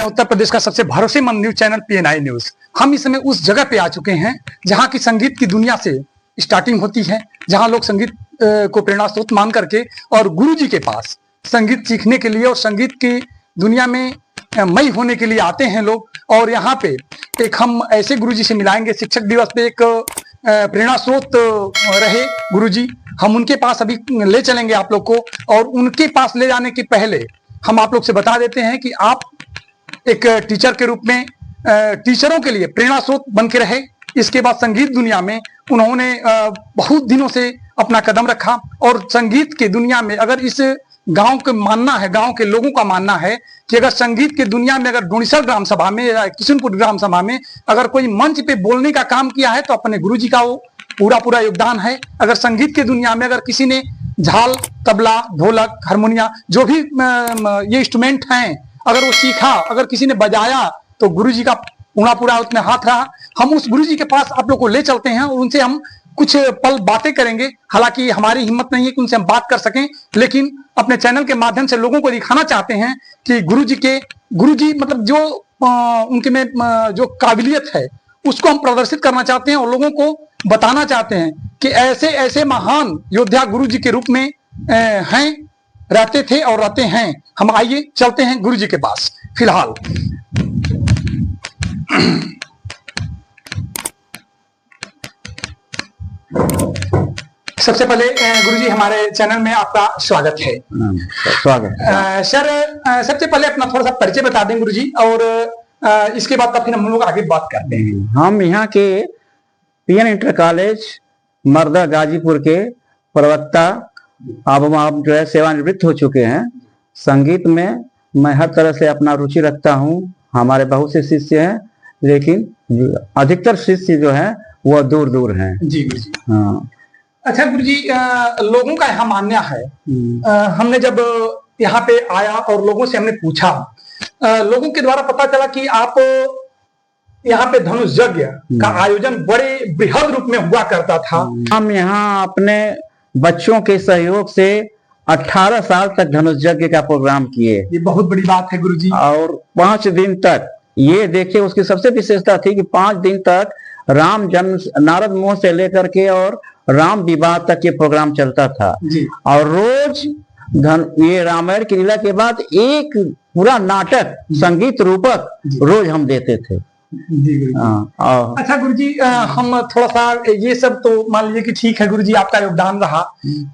उत्तर प्रदेश का सबसे भरोसेमंद न्यूज चैनल पीएनआई न्यूज। हम इस समय उस जगह पे आ चुके हैं जहां की संगीत की दुनिया से स्टार्टिंग होती है, जहां लोग संगीत को प्रेरणा स्रोत मान करके और गुरुजी के पास संगीत सीखने के लिए और संगीत की दुनिया में मई होने के लिए आते हैं लोग। और यहाँ पे एक हम ऐसे गुरुजी से मिलाएंगे, शिक्षक दिवस पे एक प्रेरणा स्रोत रहे गुरुजी, हम उनके पास अभी ले चलेंगे आप लोग को। और उनके पास ले जाने के पहले हम आप लोग से बता देते हैं कि आप एक टीचर के रूप में टीचरों के लिए प्रेरणा स्रोत बन के रहे। इसके बाद संगीत दुनिया में उन्होंने बहुत दिनों से अपना कदम रखा और संगीत की दुनिया में अगर इस गांव के मानना है, गांव के लोगों का मानना है कि अगर संगीत की दुनिया में अगर डोनिसर ग्राम सभा में या किशनपुर ग्राम सभा में अगर कोई मंच पे बोलने का काम किया है तो अपने गुरुजी का वो पूरा योगदान है। अगर संगीत की दुनिया में अगर किसी ने झाल, तबला, ढोलक, हारमोनिया जो भी ये इंस्ट्रूमेंट हैं अगर वो सीखा, अगर किसी ने बजाया तो गुरुजी का पूरा उसमें हाथ रहा। हम उस गुरुजी के पास आप लोग को ले चलते हैं और उनसे हम कुछ पल बातें करेंगे। हालांकि हमारी हिम्मत नहीं है कि उनसे हम बात कर सकें, लेकिन अपने चैनल के माध्यम से लोगों को दिखाना चाहते हैं कि गुरुजी मतलब जो उनके में जो काबिलियत है उसको हम प्रदर्शित करना चाहते हैं और लोगों को बताना चाहते हैं कि ऐसे ऐसे महान योद्धा गुरुजी के रूप में हैं, रहते थे और रहते हैं। हम आइए चलते हैं गुरुजी के पास। फिलहाल सबसे पहले गुरुजी हमारे चैनल में आपका स्वागत है। स्वागत सर। सबसे पहले अपना थोड़ा सा परिचय बता दें गुरुजी और इसके बाद फिर हम लोग आगे बात करते हैं। हम यहाँ के पीएन इंटर कॉलेज मर्दा गाजीपुर के प्रवक्ता, अब आप जो है सेवानिवृत्त हो चुके हैं। संगीत में मैं हर तरह से अपना रुचि रखता हूँ। हमारे बहुत से शिष्य हैं, लेकिन अधिकतर शिष्य जो है वो दूर दूर हैं। जी गुरुजी। हाँ। अच्छा गुरुजी, लोगों का यहाँ मानना है, हमने जब यहाँ पे आया और लोगों से हमने पूछा, लोगों के द्वारा पता चला कि आप यहाँ पे धनुष यज्ञ का आयोजन बड़े बृहद रूप में हुआ करता था। हम यहाँ अपने बच्चों के सहयोग से 18 साल तक धनुष यज्ञ का प्रोग्राम किए। ये बहुत बड़ी बात है गुरुजी। और 5 दिन तक, ये देखिए उसकी सबसे विशेषता थी कि 5 दिन तक राम जन्म, नारद मोह से लेकर के और राम विवाह तक ये प्रोग्राम चलता था जी। और रोज ये रामायण की लीला के बाद एक पूरा नाटक संगीत रूपक रोज हम देते थे। अच्छा गुरुजी, हम थोड़ा सा ये सब तो मान लीजिए कि ठीक है गुरुजी, आपका योगदान रहा।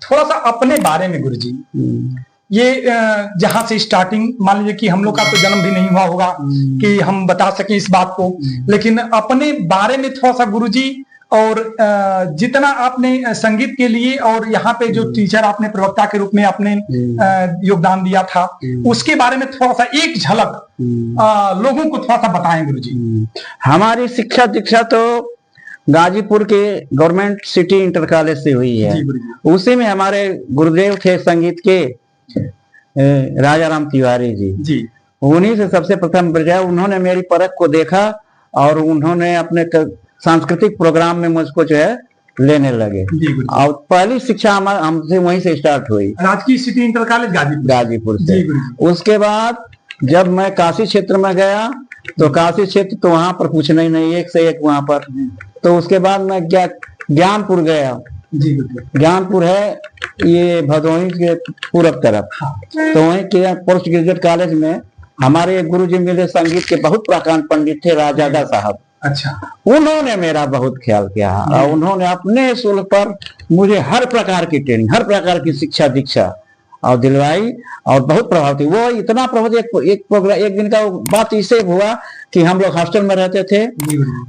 थोड़ा सा अपने बारे में गुरुजी, ये जहां से स्टार्टिंग, मान लीजिए कि हम लोग का तो जन्म भी नहीं हुआ होगा कि हम बता सके इस बात को, लेकिन अपने बारे में थोड़ा सा गुरुजी, और जितना आपने संगीत के लिए और यहाँ पे जो टीचर आपने प्रवक्ता के रूप में आपने योगदान दिया था, उसके बारे में थोड़ा सा एक झलक लोगों को थोड़ा सा बताएं गुरुजी। हमारी शिक्षा दीक्षा तो गाजीपुर के गवर्नमेंट सिटी इंटर कॉलेज से हुई है। उसी में हमारे गुरुदेव थे संगीत के राजा राम तिवारी जी। उन्हीं से सबसे प्रथम बजाया। उन्होंने मेरी परख को देखा और उन्होंने अपने सांस्कृतिक प्रोग्राम में मुझको जो है लेने लगे और पहली शिक्षा हमसे वहीं से स्टार्ट हुई, राजकीय सिटी इंटर कॉलेज गाजीपुर से। उसके बाद जब मैं काशी क्षेत्र में गया तो काशी क्षेत्र तो वहां पर पूछना ही नहीं, एक से एक वहां पर। तो उसके बाद मैं ज्ञानपुर गया। ज्ञानपुर है ये भदोही के पूरब तरफ। तो वहीं के पोस्ट ग्रेजुएट कॉलेज में हमारे एक गुरु जी मिले, संगीत के बहुत प्राकांड पंडित थे, राजादा साहब। अच्छा। उन्होंने मेरा बहुत ख्याल किया और उन्होंने अपने शुल्क पर मुझे हर प्रकार की ट्रेनिंग, हर प्रकार की शिक्षा दीक्षा और दिलवाई और बहुत प्रभाव थी वो। इतना प्रभाव, एक दिन का बात इससे हुआ कि हम लोग हॉस्टल में रहते थे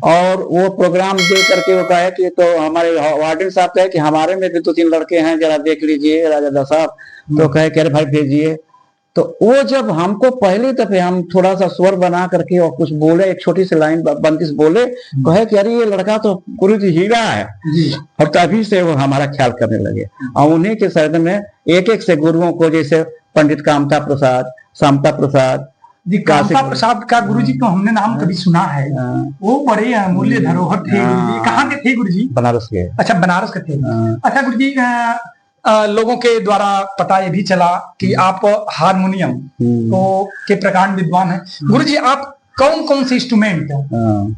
और वो प्रोग्राम दे करके वो कहे कि तो हमारे वार्डन साहब कहे कि हमारे में भी 2-3 लड़के हैं, जरा देख लीजिए राजा साहब। तो कहे कि अरे भाई भेजिए। तो वो जब हमको पहले दफे हम थोड़ा सा स्वर बना करके और कुछ बोले, एक छोटी सी लाइन बंदिश बोले, कहे कि अरे ये लड़का तो गुरु जी हीरा है। और तभी से वो हमारा ख्याल करने लगे और उन्हीं के शरण में एक एक से गुरुओं को, जैसे पंडित कामता प्रसाद, समता प्रसाद जी। कामता प्रसाद का गुरुजी तो हमने नाम कभी सुना है। वो बड़े अमूल्य धरोहर थे। कहाँ के थे गुरुजी? बनारस के। अच्छा, बनारस के थे। अच्छा गुरुजी, लोगों के द्वारा पता ये भी चला कि आप हारमोनियम को के प्रकांड विद्वान हैं। गुरुजी आप कौन कौन से इंस्ट्रूमेंट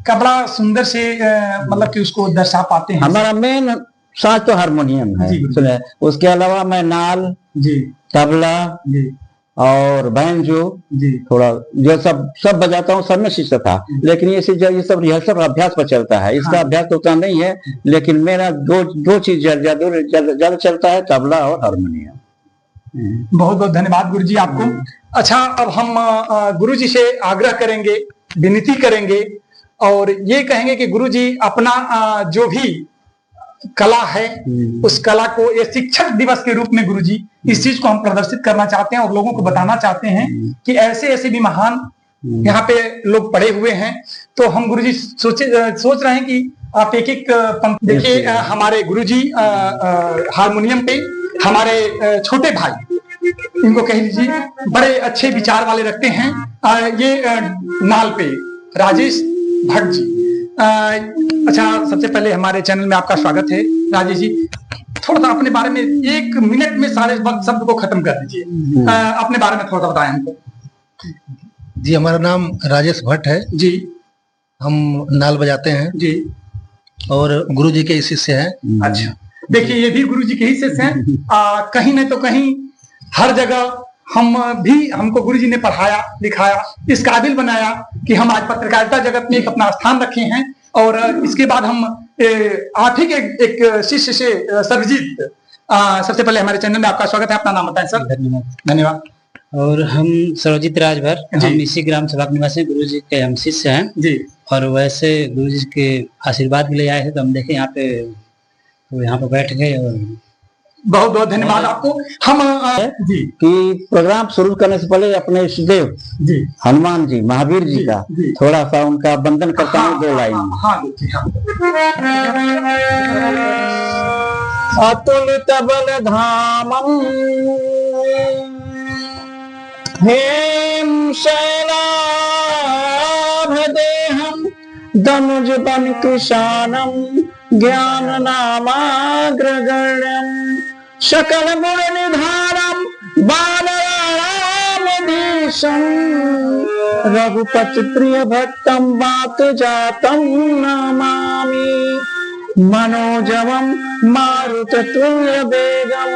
का बड़ा सुंदर से मतलब कि उसको दर्शा पाते हैं? हमारा मेन साज तो हारमोनियम है, सुने। उसके अलावा मैं नाल जी, तबला जी, और बैंजो जी, थोड़ा जो सब बजाता हूँ, सब में शिष्य था। लेकिन ये सब रिहर्सल अभ्यास पर चलता है, इसका अभ्यास तो उतना नहीं है। लेकिन मेरा दो चीज ज्यादा चलता है, तबला और हारमोनियम। बहुत बहुत धन्यवाद गुरुजी आपको। अच्छा, अब हम गुरुजी से आग्रह करेंगे, विनती करेंगे और ये कहेंगे कि गुरुजी अपना जो भी कला है उस कला को ये शिक्षक दिवस के रूप में गुरुजी इस चीज को हम प्रदर्शित करना चाहते हैं और लोगों को बताना चाहते हैं कि ऐसे ऐसे भी महान यहाँ पे लोग पड़े हुए हैं। तो हम गुरुजी सोच रहे हैं कि आप एक एक पंक्ति देखिए। हमारे गुरुजी हारमोनियम पे हमारे छोटे भाई, इनको कह लीजिए, बड़े अच्छे विचार वाले रखते हैं। ये नाल पे राजेश भट्ट जी। अच्छा, सबसे पहले हमारे चैनल में आपका स्वागत है राजेश जी। थोड़ा सा अपने बारे में 1 मिनट में सारे शब्द को खत्म कर दीजिए, अपने बारे में थोड़ा सा बताएं हमको। जी, हमारा नाम राजेश भट्ट है जी। हम नाल बजाते हैं जी और गुरु जी के शिष्य हैं। अच्छा, देखिए ये भी गुरु जी के ही शिष्य हैं। कहीं नहीं तो कहीं हर जगह हमको गुरु जी ने पढ़ाया लिखाया, इस काबिल बनाया कि हम आज पत्रकारिता जगत में एक अपना स्थान रखे हैं। और इसके बाद हम आप ही के एक शिष्य से सर्वजीत, सबसे पहले हमारे चैनल में आपका स्वागत है। अपना नाम बताएं सर। धन्यवाद। और हम सर्वजीत राजभर, हम इसी ग्राम सभा निवासी, गुरु जी के हम शिष्य हैं जी। और वैसे गुरु जी के आशीर्वाद के लिए आए थे, तो हम देखे यहाँ पे, तो यहाँ पे बैठ गए। और बहुत बहुत धन्यवाद आपको। हम जी कि प्रोग्राम शुरू करने से पहले अपने इष्टदेव जी हनुमान जी, महावीर जी का थोड़ा सा उनका वंदन करता हूँ 2 लाइन। अतुलित बल धामम हेम शैलाभ देहम दनुज बन कृशानम ज्ञान नामाग्रगण्यम सकल गुण निधानम बालरामधीशम रघुपति प्रिय भक्तम बात जातम नमामि मनोजवम मारुततुल्य वेगम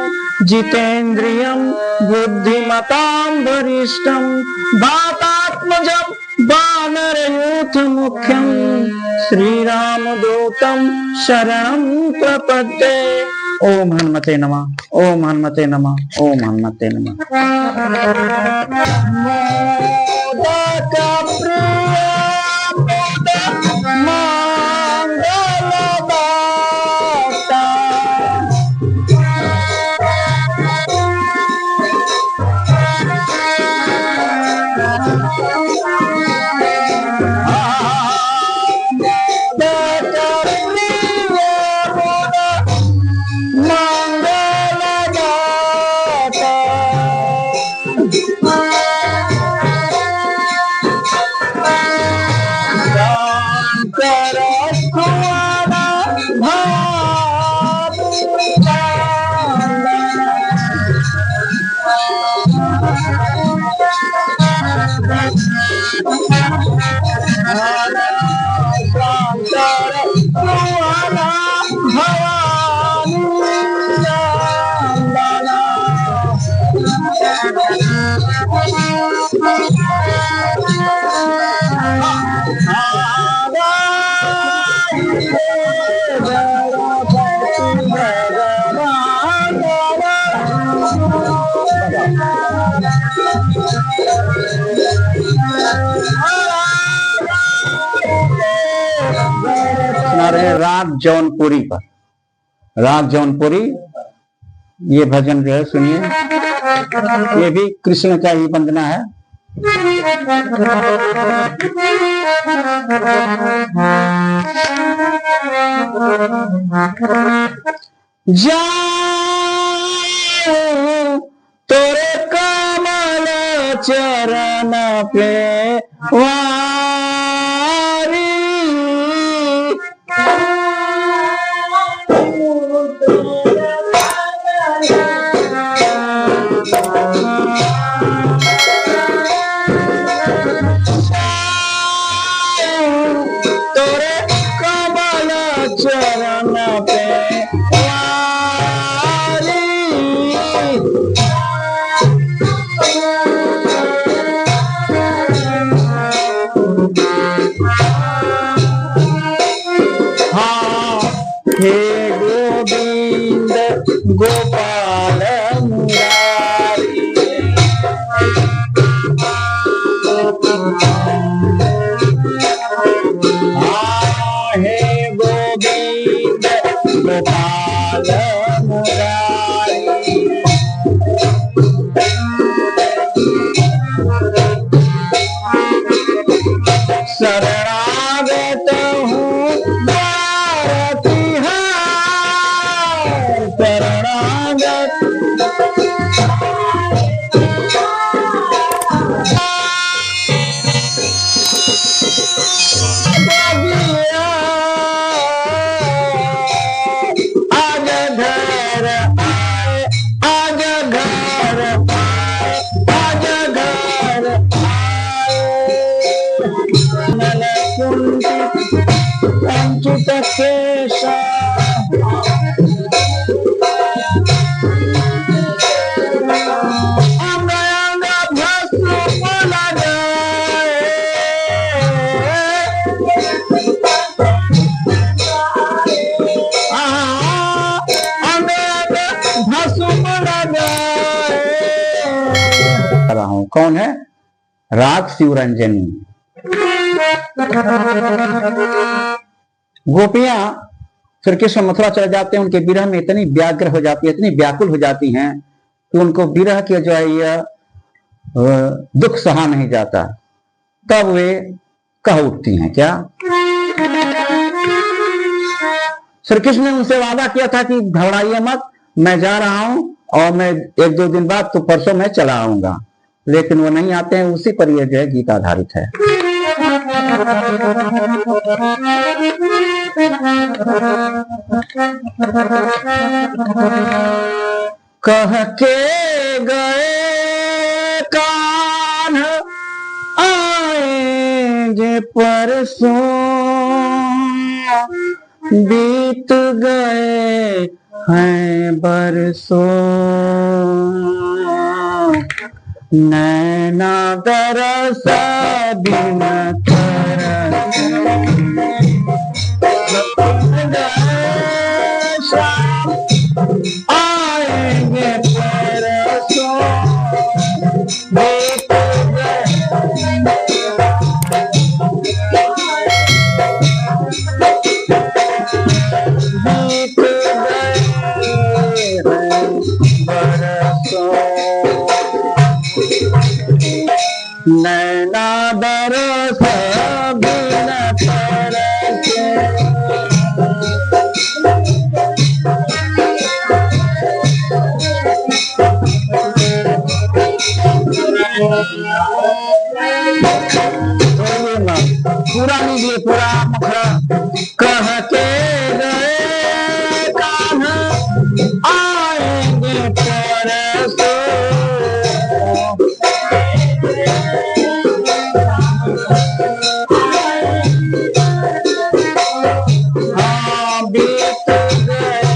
जितेन्द्रियम बुद्धिमतां वरिष्ठम वातात्मजं वानरयूथ मुख्यम श्रीराम दूतम शरणं प्रपद्ये। ओम हनुमते नमः, ओम हनुमते नमः, ओम हनुमते नमः। मोदक प्रिय मंगलदाता राग जौनपुरी पर, राग जौनपुरी ये भजन जो है सुनिए। ये भी कृष्ण का ही वंदना है। जाऊं तोरे कमल चरण पे वारी चरण पे वारी। हाँ हे गोविंद गोपाल मुरारी। हाँ हे गोविंद गोपाल मुरारी। शरणागत हूँ भारती हार। शरणागत आज घर आए, आज घर आए, आज घर आए। नल कुंठित संचित केशा। अंग अंग भस्म लगाए। अंग अंग भस्म लगाए। रहा हूं कौन है? राग शिवरंजनी। गोपियां श्री कृष्ण मथुरा चले जाते हैं, उनके विरह में इतनी व्याग्र हो जाती है, इतनी व्याकुल हो जाती हैं कि उनको विरह के जो है यह दुख सहा नहीं जाता। तब वे कह उठती हैं क्या? श्री कृष्ण ने उनसे वादा किया था कि घबराइए मत, मैं जा रहा हूं और मैं 1-2 दिन बाद तो परसों मैं चला आऊंगा। लेकिन वो नहीं आते हैं। उसी पर यह जो है गीत आधारित है। कह के गए कान्ह आएंगे परसों, बीत गए हैं बरसों। नैना दरस बिन तरस आएंगे परसों, बीत गए बरसों। नैना दरस बिन तरस पूरा लीजिए, पूरा मुखरा। कह के गए कान्हा आएंगे परसों, हाँ बीत गए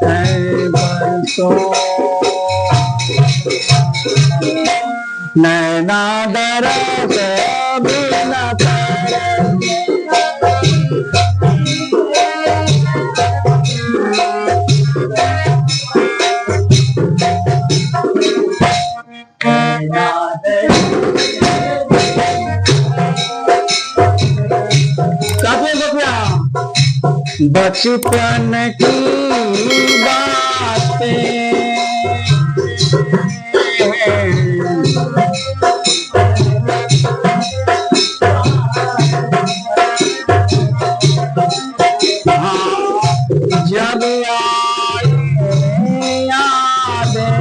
हैं बरसों। नैना दरस बिन तरस बचपन की बातें जब आई यादें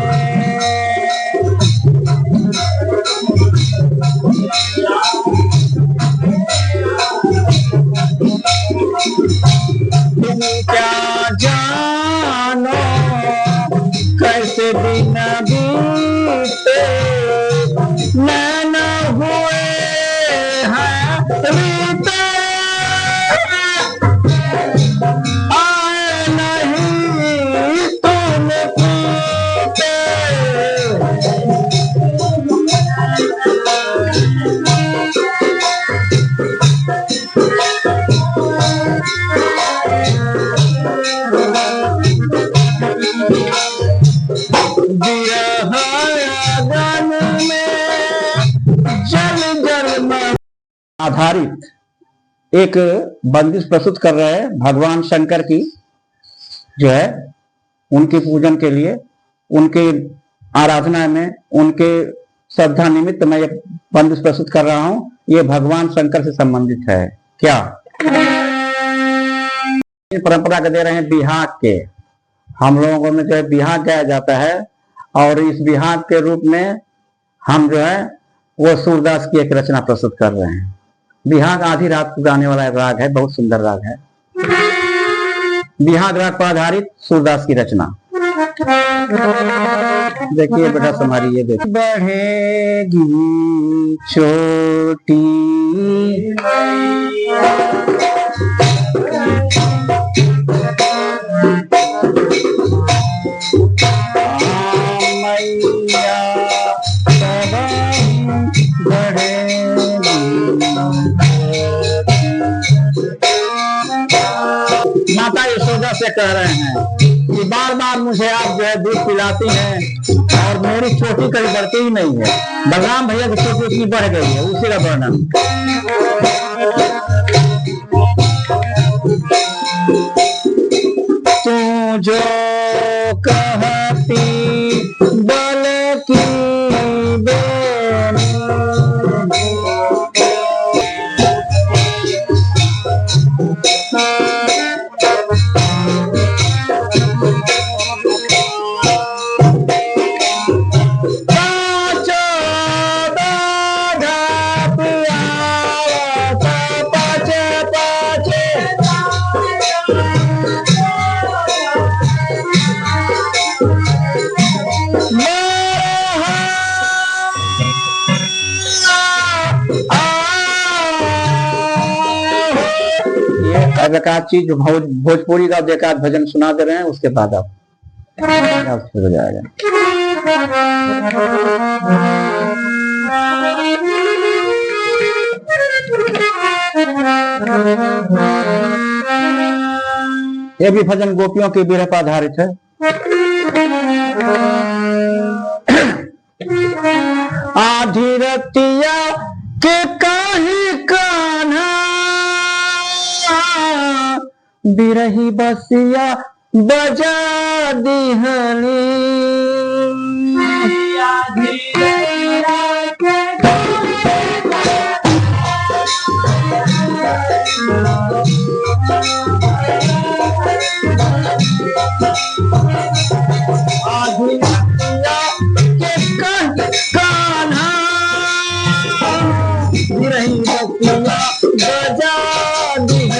तुम क्या जानो कैसे दिन बीते नैन हुए हैं बीते आधारित एक बंदिश प्रस्तुत कर रहे हैं भगवान शंकर की, जो है उनके पूजन के लिए, उनके आराधना में, उनके श्रद्धा निमित्त मैं ये बंदिश प्रस्तुत कर रहा हूं। ये भगवान शंकर से संबंधित है। क्या परंपरा के दे रहे हैं बिहाग के, हम लोगों में जो है बिहाग गाया जाता है, और इस बिहाग के रूप में हम जो है वो सूरदास की एक रचना प्रस्तुत कर रहे हैं। बिहाग आधी रात को गाने वाला राग है, बहुत सुंदर राग है। बिहाग राग पर आधारित सूरदास की रचना। देखिए बेटा समारी, ये देखिए। बढ़ेगी छोटी माता यशोदा से कह रहे हैं कि बार बार मुझे आप जो है दूध पिलाती हैं और मेरी चोटी कभी बढ़ती ही नहीं है। बलराम भैया की चोटी उसकी बढ़ गई है, उसी का वर्णन। तू जो कहती बल की एकाध चीज भोजपुरी का एकाध भजन सुना दे रहे हैं, उसके बाद आप हो जाएगा। ये भी भजन गोपियों के विरह पर आधारित है। आधी रतिया के काहे कान्हा बिरही बसिया बजा दिहनी। आधी रतिया के काहे कान्हा बिरही बसिया बजा दिहनी।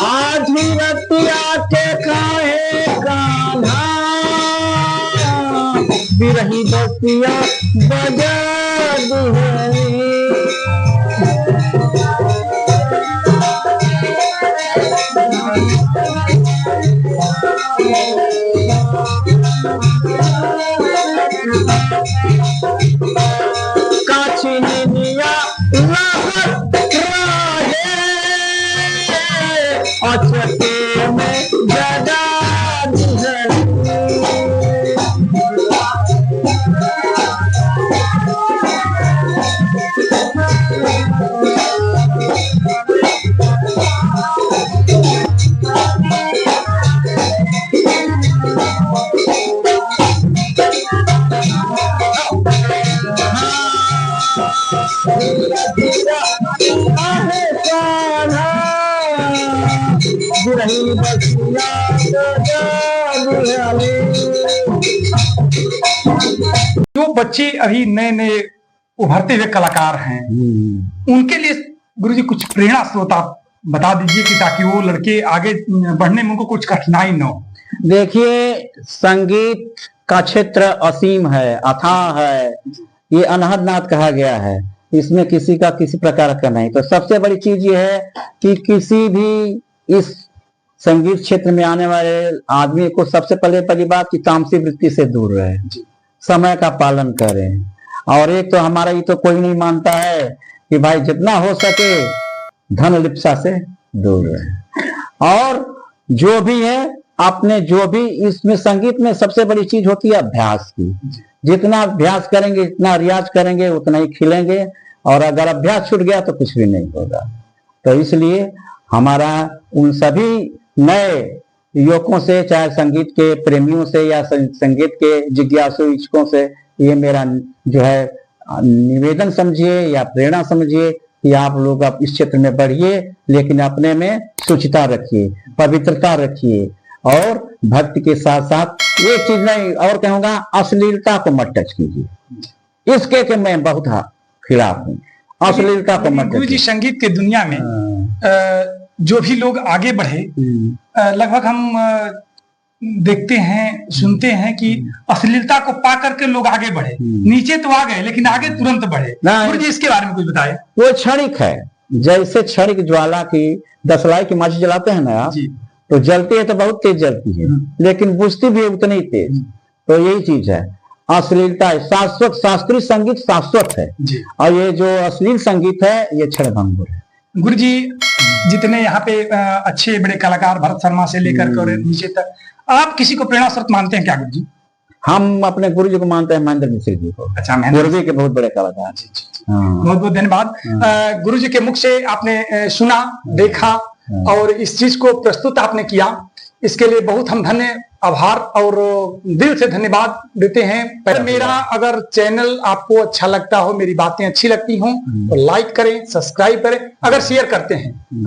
आधी रतिया के काहे कान्हा बिरही बसिया बजा दिहनी। काछिनिया लागत राहे अचके में जगा दिहनी। जो बच्चे अभी नए नए उभरते हुए कलाकार हैं, उनके लिए गुरुजी कुछ प्रेरणा स्रोत आप बता दीजिए कि ताकि वो लड़के आगे बढ़ने में उनको कुछ कठिनाई न हो। देखिए, संगीत का क्षेत्र असीम है, अथाह है, ये अनहद नाद कहा गया है, इसमें किसी का किसी प्रकार का नहीं। तो सबसे बड़ी चीज ये है कि किसी भी इस संगीत क्षेत्र में आने वाले आदमी को सबसे पहली बात कि तामसी वृत्ति से दूर रहे, समय का पालन करें। और एक तो हमारा ये तो कोई नहीं मानता है कि भाई जितना हो सके धन लिप्सा से दूर रहे। और जो भी है आपने जो भी इसमें संगीत में सबसे बड़ी चीज होती है अभ्यास की। जितना अभ्यास करेंगे, जितना रियाज करेंगे उतना ही खिलेंगे, और अगर अभ्यास छूट गया तो कुछ भी नहीं होगा। तो इसलिए हमारा उन सभी नए युवकों से, चाहे संगीत के प्रेमियों से या संगीत के जिज्ञासु इच्छुकों से, ये मेरा जो है निवेदन समझिए या प्रेरणा समझिए कि आप लोग अब इस क्षेत्र में बढ़िए, लेकिन अपने में शुचिता रखिए, पवित्रता रखिए, और भक्ति के साथ साथ ये चीज नहीं और कहूंगा, अश्लीलता को मत टच कीजिए। इसके के मैं बहुत खिलाफ हूँ, अश्लीलता को मत। गुरु जी, संगीत के दुनिया में जो भी लोग आगे बढ़े, लगभग हम देखते हैं, सुनते हैं कि अश्लीलता को पा करके लोग आगे बढ़े। नीचे तो आ गए लेकिन आगे तुरंत बढ़े। गुरु जी, इसके बारे में कुछ बताएं। वो क्षणिक है, जैसे क्षणिक ज्वाला की दसलाई की माची जलाते हैं ना, तो जलती है तो बहुत तेज जलती है, लेकिन बुझती भी उतनी ही तेज। तो यही चीज है, अश्लीलता शाश्वत, शास्त्रीय संगीत शाश्वत है, और ये जो अश्लील संगीत है ये क्षणभंगुर है। गुरु जी, जितने यहाँ पे अच्छे बड़े कलाकार, भरत शर्मा से लेकर के नीचे तक, आप किसी को प्रेरणा स्रोत मानते हैं क्या गुरु जी? हम अपने गुरु जी को मानते हैं, महेंद्र मिश्र जी को। अच्छा, पूर्वी के बहुत बड़े कलाकार। बहुत बहुत धन्यवाद। गुरु जी के मुख से आपने सुना, देखा, और इस चीज को प्रस्तुत आपने किया, इसके लिए बहुत हम धन्य, आभार और दिल से धन्यवाद देते हैं। मेरा अगर चैनल आपको अच्छा लगता हो, मेरी बातें अच्छी लगती हों, तो लाइक करें, सब्सक्राइब करें, अगर शेयर करते हैं